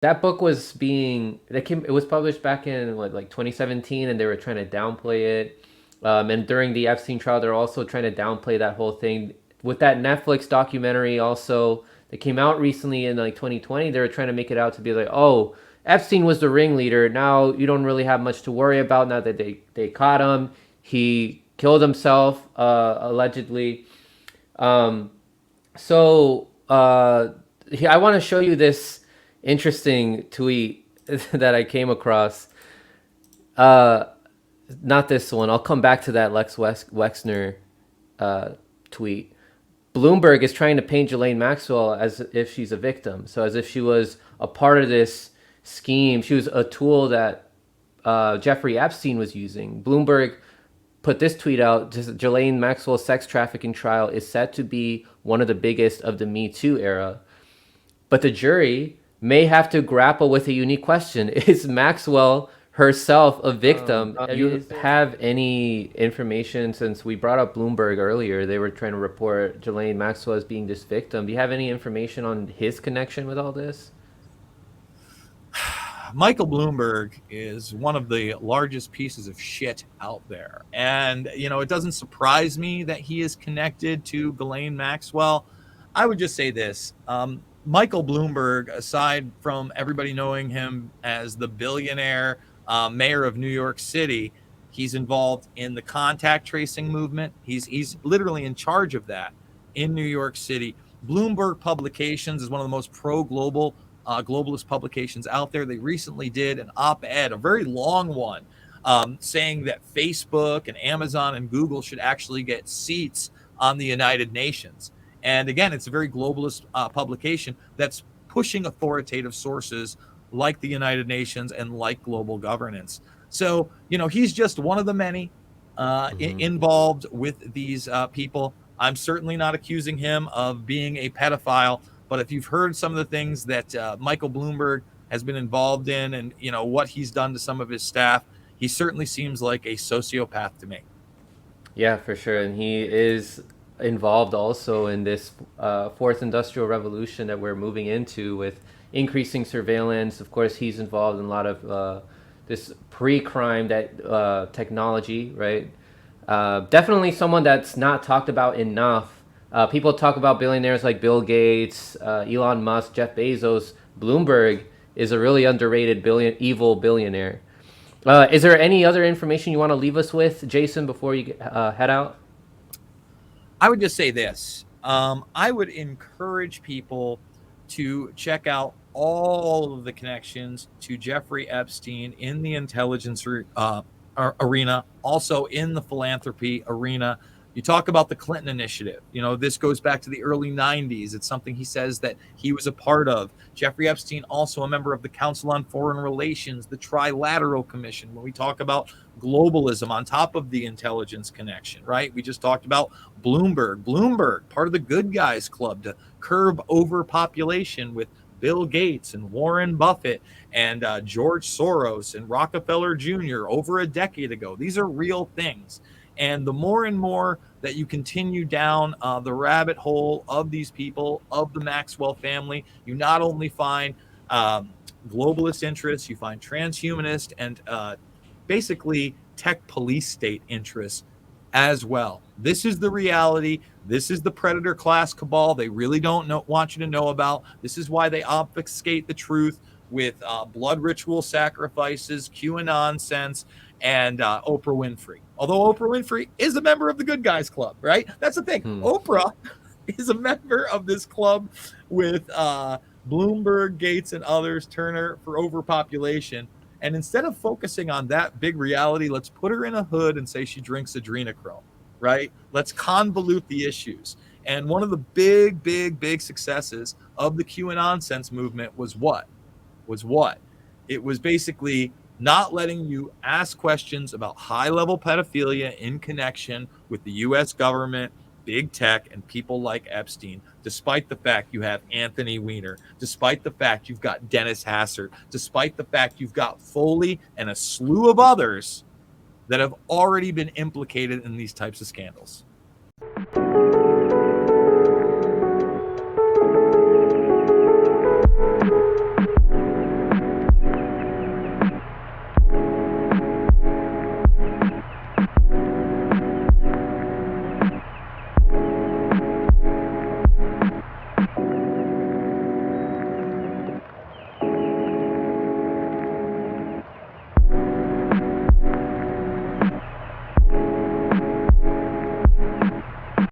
That book was it was published back in what, like 2017, and they were trying to downplay it. And during the Epstein trial, they're also trying to downplay that whole thing. With that Netflix documentary also that came out recently in like 2020, they were trying to make it out to be like, oh, Epstein was the ringleader. Now you don't really have much to worry about now that they caught him. He killed himself, allegedly. Um, I want to show you this interesting tweet that I came across. Uh, Not this one. I'll come back to that Wexner uh, tweet. Bloomberg is trying to paint Ghislaine Maxwell as if she's a victim. So as if she was a part of this scheme. She was a tool that Jeffrey Epstein was using. Bloomberg put this tweet out. Ghislaine Maxwell's sex trafficking trial is set to be one of the biggest of the Me Too era. But the jury may have to grapple with a unique question. Is Maxwell herself a victim? Do you have any information, since we brought up Bloomberg earlier, they were trying to report Ghislaine Maxwell as being this victim. Do you have any information on his connection with all this? Michael Bloomberg is one of the largest pieces of shit out there. And, it doesn't surprise me that he is connected to Ghislaine Maxwell. I would just say this. Michael Bloomberg, aside from everybody knowing him as the billionaire mayor of New York City, he's involved in the contact tracing movement. He's literally in charge of that in New York City. Bloomberg Publications is one of the most pro-global globalist publications out there. They recently did an op-ed, a very long one, saying that Facebook and Amazon and Google should actually get seats on the United Nations. And again, it's a very globalist publication that's pushing authoritative sources like the United Nations and like global governance. So, he's just one of the many involved with these people. I'm certainly not accusing him of being a pedophile, but if you've heard some of the things that Michael Bloomberg has been involved in and, what he's done to some of his staff, he certainly seems like a sociopath to me. Yeah, for sure. And he is involved also in this fourth industrial revolution that we're moving into with increasing surveillance. Of course, he's involved in a lot of this pre-crime that technology, right? Definitely someone that's not talked about enough. People talk about billionaires like Bill Gates, Elon Musk, Jeff Bezos. Bloomberg is a really underrated evil billionaire. Is there any other information you want to leave us with, Jason, before you head out? I would just say this. I would encourage people to check out all of the connections to Jeffrey Epstein in the intelligence arena, also in the philanthropy arena. You talk about the Clinton Initiative. This goes back to the early 90s. It's something he says that he was a part of. Jeffrey Epstein, also a member of the Council on Foreign Relations, the Trilateral Commission. When we talk about globalism on top of the intelligence connection, right? We just talked about Bloomberg. Bloomberg, part of the good guys club to curb overpopulation with Bill Gates and Warren Buffett and George Soros and Rockefeller Jr. over a decade ago. These are real things. And the more and more that you continue down the rabbit hole of these people, of the Maxwell family, you not only find globalist interests, you find transhumanist and basically tech police state interests as well. This is the reality. This is the predator class cabal they really don't want you to know about. This is why they obfuscate the truth with blood ritual sacrifices, QAnon sense, and Oprah Winfrey. Although Oprah Winfrey is a member of the Good Guys Club, right? That's the thing. Oprah is a member of this club with Bloomberg, Gates, and others, Turner, for overpopulation. And instead of focusing on that big reality, let's put her in a hood and say she drinks adrenochrome, right? Let's convolute the issues. And one of the big successes of the QAnon sense movement was what? It was basically not letting you ask questions about high-level pedophilia in connection with the U.S. government, big tech, and people like Epstein, despite the fact you have Anthony Weiner, despite the fact you've got Dennis Hassert, despite the fact you've got Foley and a slew of others that have already been implicated in these types of scandals.